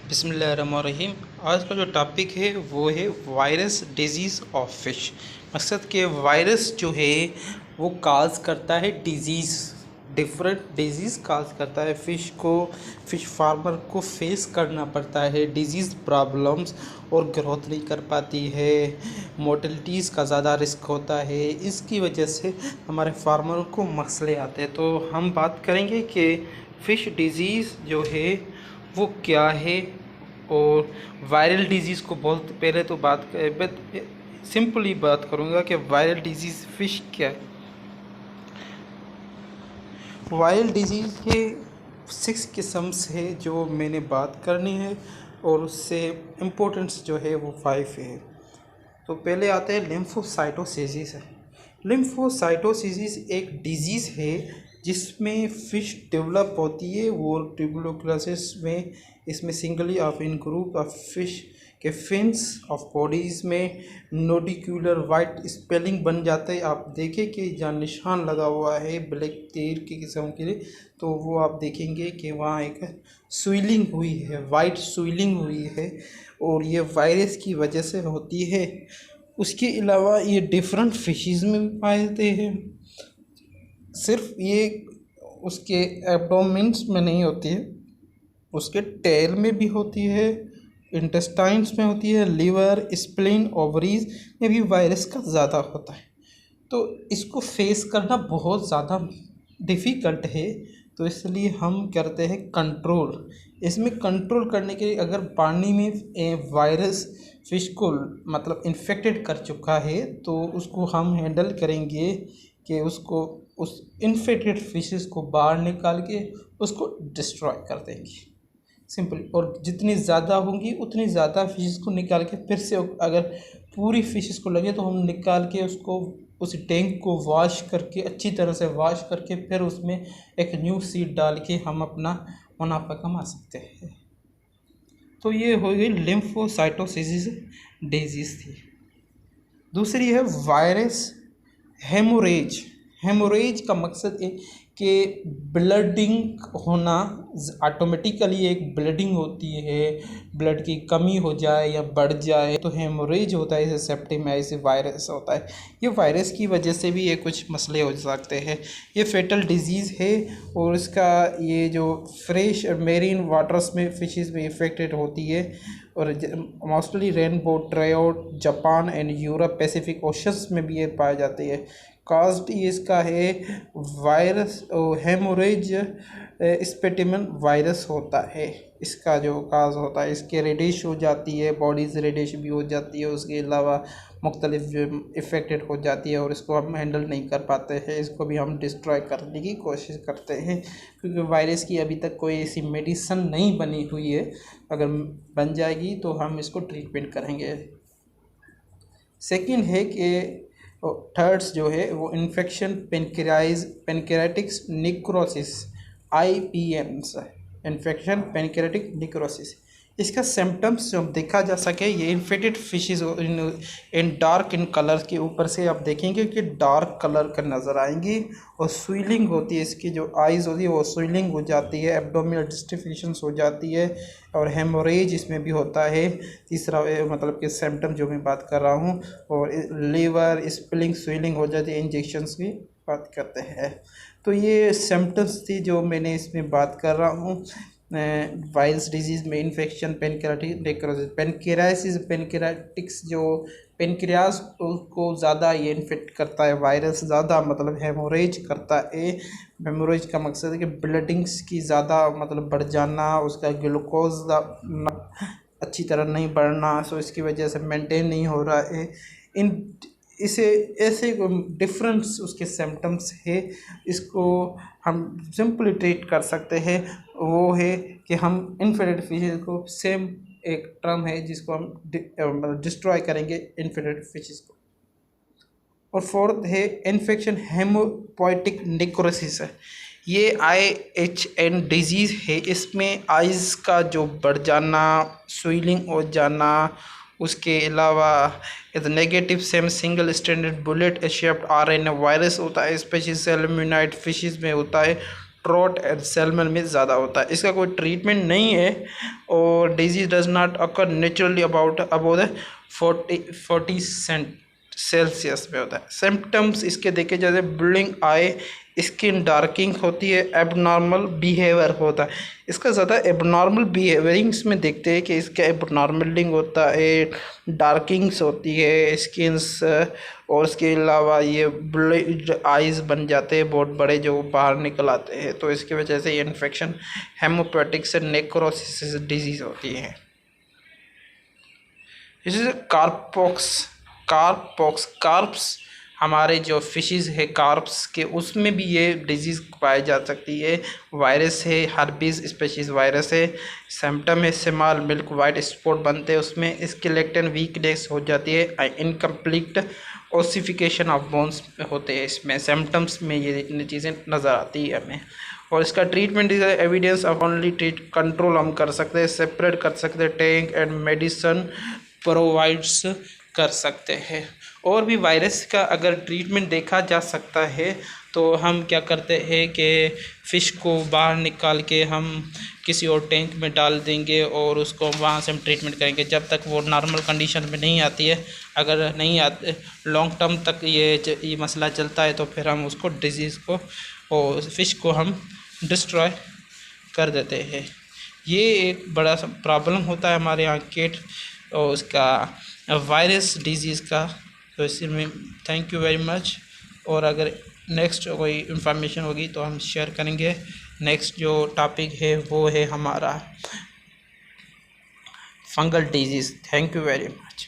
बिस्मिल्लाहिर्रहमानिर्रहीम। आज का जो टॉपिक है वो है वायरस डिजीज़ ऑफ फिश। मकसद के वायरस जो है वो काज करता है डिजीज़, डिफरेंट डिजीज़ काज करता है फ़िश को। फ़िश फार्मर को फेस करना पड़ता है डिजीज़ प्रॉब्लम्स, और ग्रोथ नहीं कर पाती है, मोर्टलिटीज़ का ज़्यादा रिस्क होता है। इसकी वजह से हमारे फार्मर को मसले आते हैं। तो हम बात करेंगे कि फ़िश डिजीज़ जो है वो क्या है, और वायरल डिजीज़ को बहुत पहले तो सिंपली बात करूँगा कि वायरल डिजीज़ फ़िश क्या है। वायरल डिजीज़ के 6 किस्म से जो मैंने बात करनी है, और उससे इम्पोर्टेंस जो है वो 5 है। तो पहले आते हैं लिम्फोसाइटोसिस है। लिम्फोसाइटोसिस एक डिजीज़ है जिसमें फ़िश डेवलप होती है, वो ट्यूबरकुलोसिस में इसमें singly of in group of fish के फिन्स ऑफ बॉडीज़ में नोडिक्यूलर वाइट स्पेलिंग बन जाता है। आप देखें कि जहाँ निशान लगा हुआ है ब्लैक तीर की किस्म के लिए, तो वो आप देखेंगे कि वहाँ एक स्विलिंग हुई है, वाइट स्विलिंग हुई है, और ये वायरस की वजह से होती है। उसके अलावा ये डिफरेंट फिशेस में भी पाए जाते हैं। सिर्फ ये उसके एब्डोमेन्स में नहीं होती है, उसके टेल में भी होती है, इंटेस्टाइन्स में होती है, लीवर, स्प्लीन, ओवरीज में भी वायरस का ज़्यादा होता है। तो इसको फेस करना बहुत ज़्यादा डिफ़िकल्ट है। तो इसलिए हम करते हैं कंट्रोल। इसमें कंट्रोल करने के लिए अगर पानी में वायरस फ़िश को मतलब इन्फेक्टेड कर चुका है, तो उसको हम हैंडल करेंगे कि उसको उस इन्फेक्टेड फिशेस को बाहर निकाल के उसको डिस्ट्रॉय कर देंगे, सिंपल। और जितनी ज़्यादा होंगी उतनी ज़्यादा फिशेस को निकाल के फिर से, अगर पूरी फिशेस को लगे तो हम निकाल के उसको उस टैंक को वॉश करके अच्छी तरह से वॉश करके फिर उसमें एक न्यू सीड डाल के हम अपना मुनाफा कमा सकते हैं। तो ये हो गई लिम्फोसाइटोसिस डिजीज़ थी। दूसरी है वायरस हेमोरेज। हेमोरेज का मकसद है कि ब्लडिंग होना, ऑटोमेटिकली एक ब्लडिंग होती है, ब्लड की कमी हो जाए या बढ़ जाए तो हेमोरेज होता है। इसे सेप्टिमाइसिस वायरस होता है। ये वायरस की वजह से भी ये कुछ मसले हो सकते हैं। ये फेटल डिजीज़ है, और इसका ये जो फ्रेश मेरीन वाटर्स में फिशेस में इफेक्टेड होती है, और mostly rainbow trout Japan and Europe Pacific oceans में भी ये पाए जाते हैं। कास्ट इसका है वायरस हेमोरेज स्पेटिमन वायरस होता है। इसका जो काज होता है, इसके रेडिश हो जाती है, बॉडीज़ रेडिश भी हो जाती है, उसके अलावा मुख्तलिफ जो इफ़ेक्टेड हो जाती है, और इसको हम हैंडल नहीं कर पाते हैं। इसको भी हम डिस्ट्रॉय करने की कोशिश करते हैं, क्योंकि वायरस की अभी तक कोई ऐसी मेडिसन नहीं बनी हुई है। अगर बन जाएगी तो हम इसको ट्रीटमेंट करेंगे। सेकंड है कि थर्ड्स जो है वो infection pancreatics necrosis, IPNs, infection pancreatic necrosis. इसका सिम्टम्स जो देखा जा सके, ये infected fishes in dark in colour के ऊपर से आप देखेंगे कि डार्क कलर का नज़र आएंगी, और स्विलिंग होती है, इसकी जो आइज़ होती है वो स्विलिंग हो जाती है, एब्डोमिनल डिस्टिफिकेशंस हो जाती है, और हेमोरेज इसमें भी होता है। तीसरा मतलब कि सिम्टम जो मैं बात कर रहा हूँ, और लीवर स्पेलिंग स्विलिंग हो जाती है, इंजेक्शंस की बात करते हैं। तो ये सिम्टम्स थी जो मैंने इसमें बात कर रहा हूँ। वायरस डिजीज़ में इन्फेक्शन, पेनक्रियाटिक नेक्रोसिस, पेनक्रियाटिक्स जो पेनक्रियाज को ज़्यादा ये इन्फेक्ट करता है, वायरस ज़्यादा मतलब हेमोरेज करता है। हेमोरेज का मकसद है कि ब्लडिंग्स की ज़्यादा मतलब बढ़ जाना, उसका ग्लूकोज अच्छी तरह नहीं बढ़ना, सो इसकी वजह से मेंटेन नहीं हो रहा है। इसे ऐसे डिफरेंस उसके सिम्टम्स है। इसको हम सिंपली ट्रीट कर सकते हैं, वो है कि हम इन्फेक्टेड फिशेज को, सेम एक टर्म है जिसको हम डिस्ट्रॉय करेंगे इन्फेक्टेड फिशेज को। और फोर्थ है इन्फेक्शन हेमोपोइटिक नेक्रोसिस है। ये IHN डिजीज़ है। इसमें आइज़ का जो बढ़ जाना, स्वेलिंग हो जाना, उसके अलावा negative same single standard bullet shaped RNA virus होता है, स्पेशली सेलम्यूनाइड फिशेस में होता है। ट्रॉट एंड सैल्मन में ज़्यादा होता है। इसका कोई ट्रीटमेंट नहीं है और disease does not occur naturally about 40 Celsius में होता है। सिम्टम्स इसके देखे जैसे ब्लीडिंग आई, स्किन डार्किंग होती है, एबनॉर्मल बिहेवियर होता है। इसका ज़्यादा एबनॉर्मल बिहेवियरिंग्स में देखते हैं कि इसका एबनॉर्मलिंग होता है, डार्किंग्स होती है स्किन्स, और इसके अलावा ये ब्लड आइज़ बन जाते हैं बहुत बड़े जो बाहर निकल आते हैं। तो इसकी वजह से ये इन्फेक्शन हेमोपेटिक से नेक्रोसिस डिजीज़ होती है। इसी कार्प्स हमारे जो फिशेस है कार्प्स के, उसमें भी ये डिजीज़ पाई जा सकती है। वायरस है, हर्पीज स्पीशीज़ वायरस है। सिम्टम है स्मॉल मिल्क वाइट स्पॉट बनते हैं उसमें, स्केलेटन वीकनेस हो जाती है, इनकम्प्लीट ओसिफिकेशन ऑफ बोन्स होते हैं इसमें। सिम्टम्स में ये इतनी चीज़ें नज़र आती है हमें। और इसका treatment is evidence of only treat control हम कर सकते हैं, सेपरेट कर सकते हैं, टैंक एंड मेडिसन प्रोवाइड्स कर सकते हैं। और भी वायरस का अगर ट्रीटमेंट देखा जा सकता है तो हम क्या करते हैं कि फ़िश को बाहर निकाल के हम किसी और टैंक में डाल देंगे और उसको वहाँ से हम ट्रीटमेंट करेंगे जब तक वो नॉर्मल कंडीशन में नहीं आती है। अगर नहीं आते लॉन्ग टर्म तक ये मसला चलता है तो फिर हम उसको डिजीज़ को और फ़िश को हम डिस्ट्रॉय कर देते हैं। ये एक बड़ा सा प्रॉब्लम होता है हमारे यहाँ केट और उसका वायरस डिजीज़ का। तो इसमें थैंक यू वेरी मच। और अगर नेक्स्ट कोई इन्फॉर्मेशन होगी तो हम शेयर करेंगे। नेक्स्ट जो टॉपिक है वो है हमारा fungal disease. Thank you very much.